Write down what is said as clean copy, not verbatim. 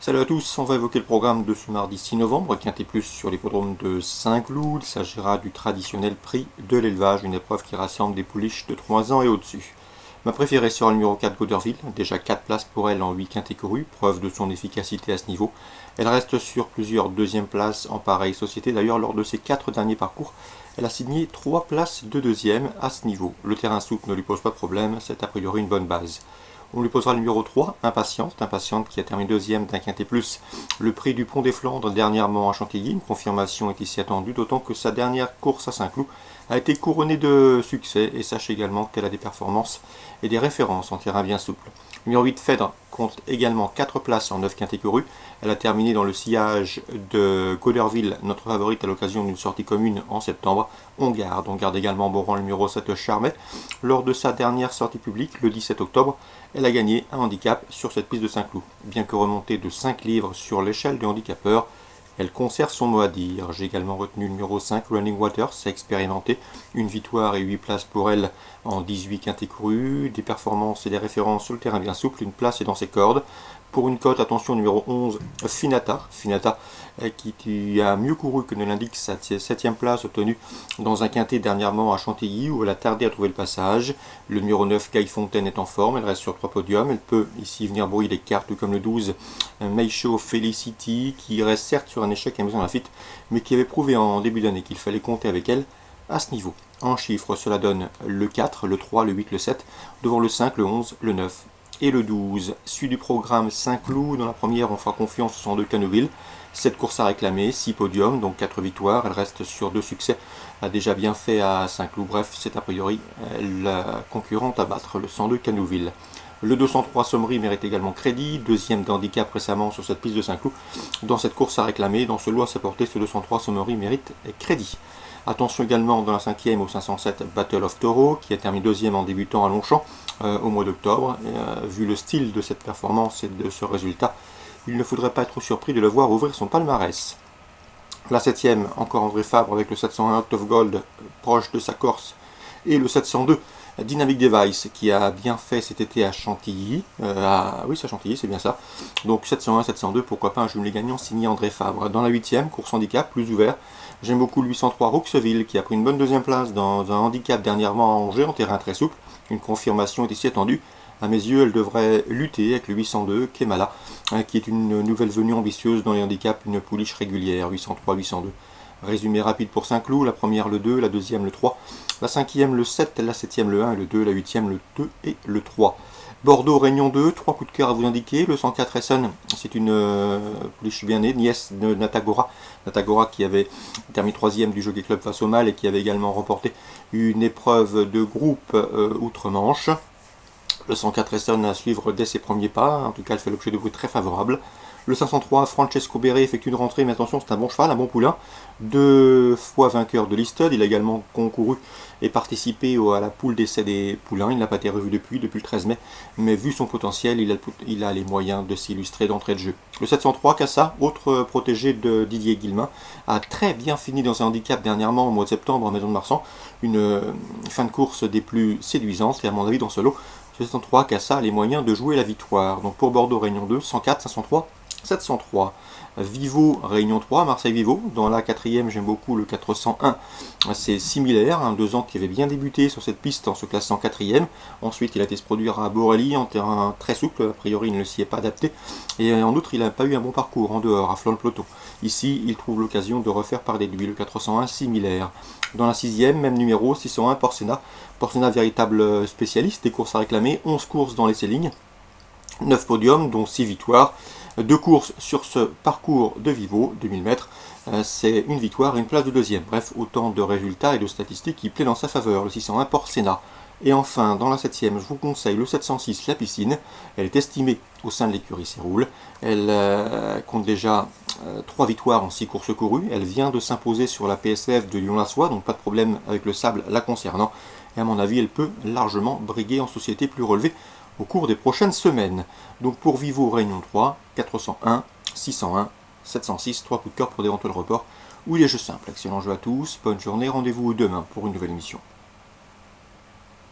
Salut à tous, on va évoquer le programme de ce mardi 6 novembre, Quintet Plus sur l'hippodrome de Saint-Cloud. Il s'agira du traditionnel prix de l'élevage, une épreuve qui rassemble des pouliches de 3 ans et au-dessus. Ma préférée sera le numéro 4 Goderville, déjà 4 places pour elle en 8 quintets courus, preuve de son efficacité à ce niveau. Elle reste sur plusieurs deuxièmes places en pareille société, d'ailleurs lors de ses 4 derniers parcours, elle a signé 3 places de deuxième à ce niveau. Le terrain souple ne lui pose pas de problème, c'est a priori une bonne base. On lui posera le numéro 3, Impatiente qui a terminé deuxième d'un quintet plus. Le prix du Pont des Flandres dernièrement à Chantilly, une confirmation est ici attendue, d'autant que sa dernière course à Saint-Cloud a été couronnée de succès, et sache également qu'elle a des performances et des références en terrain bien souple. Numéro 8, Phèdre, compte également 4 places en 9 quintets courus. Elle a terminé dans le sillage de Goderville, notre favorite à l'occasion d'une sortie commune en septembre. On garde également bon rang le numéro 7, Charmet. Lors de sa dernière sortie publique, le 17 octobre, elle a gagné un handicap sur cette piste de Saint-Cloud. Bien que remontée de 5 livres sur l'échelle du handicapeur, elle conserve son mot à dire. J'ai également retenu le numéro 5, Running Waters, expérimenté. Une victoire et 8 places pour elle en 18 quintets courus. Des performances et des références sur le terrain bien souple. Une place est dans ses cordes. Pour une cote, attention, numéro 11, Finata qui a mieux couru que ne l'indique sa 7ème place obtenue dans un quintet dernièrement à Chantilly où elle a tardé à trouver le passage. Le numéro 9, Guy Fontaine, est en forme, elle reste sur 3 podiums. Elle peut ici venir brouiller les cartes, comme le 12, Meisho Felicity, qui reste certes sur un échec à Maison Lafitte, mais qui avait prouvé en début d'année qu'il fallait compter avec elle à ce niveau. En chiffres, cela donne le 4, le 3, le 8, le 7, devant le 5, le 11, le 9 et le 12. Suite du programme Saint-Cloud, dans la première on fera confiance au 102 Canouville. 7 courses à réclamer, 6 podiums, donc 4 victoires, elle reste sur 2 succès, a déjà bien fait à Saint-Cloud, bref c'est a priori la concurrente à battre, le 102 Canouville. Le 203 Sommery mérite également crédit, deuxième d'handicap récemment sur cette piste de Saint-Cloud. Dans cette course à réclamer, dans ce lot à sa portée, ce 203 Sommery mérite crédit. Attention également dans la 5e au 507 Battle of Taureau, qui a terminé deuxième en débutant à Longchamp au mois d'octobre. Vu le style de cette performance et de ce résultat, il ne faudrait pas être surpris de le voir ouvrir son palmarès. La 7e, encore André Fabre avec le 701 Out of Gold, proche de sa Corse, et le 702 Dynamic Device, qui a bien fait cet été à Chantilly. Oui, c'est à Chantilly, c'est bien ça. Donc 701, 702, pourquoi pas un jumelé gagnant signé André Fabre. Dans la 8e, course handicap, plus ouvert, j'aime beaucoup le 803 Rouxeville, qui a pris une bonne deuxième place dans un handicap dernièrement à Angers, en terrain très souple. Une confirmation est ici attendue. À mes yeux, elle devrait lutter avec le 802 Kemala, qui est une nouvelle venue ambitieuse dans les handicaps, une pouliche régulière, 803-802. Résumé rapide pour Saint-Cloud, la première le 2, la deuxième le 3, la 5e le 7, la 7e le 1 et le 2, la 8e le 2 et le 3. Bordeaux, Réunion 2, 3 coups de cœur à vous indiquer. Le 104 Essen, c'est une pouliche bien née, nièce de Natagora. Natagora qui avait terminé 3e du Jockey Club face au Mal et qui avait également remporté une épreuve de groupe outre-Manche. Le 104 Essen à suivre dès ses premiers pas, en tout cas elle fait l'objet de bruits très favorables. Le 503 Francesco Beré effectue une rentrée, mais attention c'est un bon cheval, un bon poulain. 2 fois vainqueur de l'Easted, il a également concouru et participé à la poule d'essai des poulains. Il n'a pas été revu depuis le 13 mai, mais vu son potentiel, il a les moyens de s'illustrer d'entrée de jeu. Le 703 Cassa, autre protégé de Didier Guillemin, a très bien fini dans un handicap dernièrement au mois de septembre en Maison de Marsan. Une fin de course des plus séduisantes, et à mon avis dans ce lot, 703 Cassa a les moyens de jouer la victoire. Donc pour Bordeaux, Réunion 2, 104, 503, 703. Vivo, Réunion 3, Marseille Vivo. Dans la 4e, j'aime beaucoup le 401. C'est similaire, 2 ans qui avait bien débuté sur cette piste en se classant 4e. Ensuite, il a été se produire à Borelli en terrain très souple. A priori, il ne s'y est pas adapté. Et en outre, il n'a pas eu un bon parcours en dehors, à Flan-le-Peloton. Ici, il trouve l'occasion de refaire par des lui. Le 401, similaire. Dans la 6e, même numéro, 601, Porcena. Porcena, véritable spécialiste des courses à réclamer. 11 courses dans l'essai lignes. 9 podiums, dont 6 victoires. 2 courses sur ce parcours de Vivo, 2000 mètres, c'est une victoire et une place de deuxième. Bref, autant de résultats et de statistiques qui plaient dans sa faveur. Le 601 Porcena. Et enfin, dans la 7e, je vous conseille le 706 La Piscine. Elle est estimée au sein de l'écurie Séroul. Elle compte déjà 3 victoires en 6 courses courues. Elle vient de s'imposer sur la PSF de Lyon-la-Soie, donc pas de problème avec le sable la concernant. Et à mon avis, elle peut largement briguer en société plus relevée au cours des prochaines semaines. Donc pour Vivo Réunion 3, 401, 601, 706, 3 coups de cœur pour d'éventuels reports ou les jeux simples. Excellent jeu à tous, bonne journée, rendez-vous demain pour une nouvelle émission.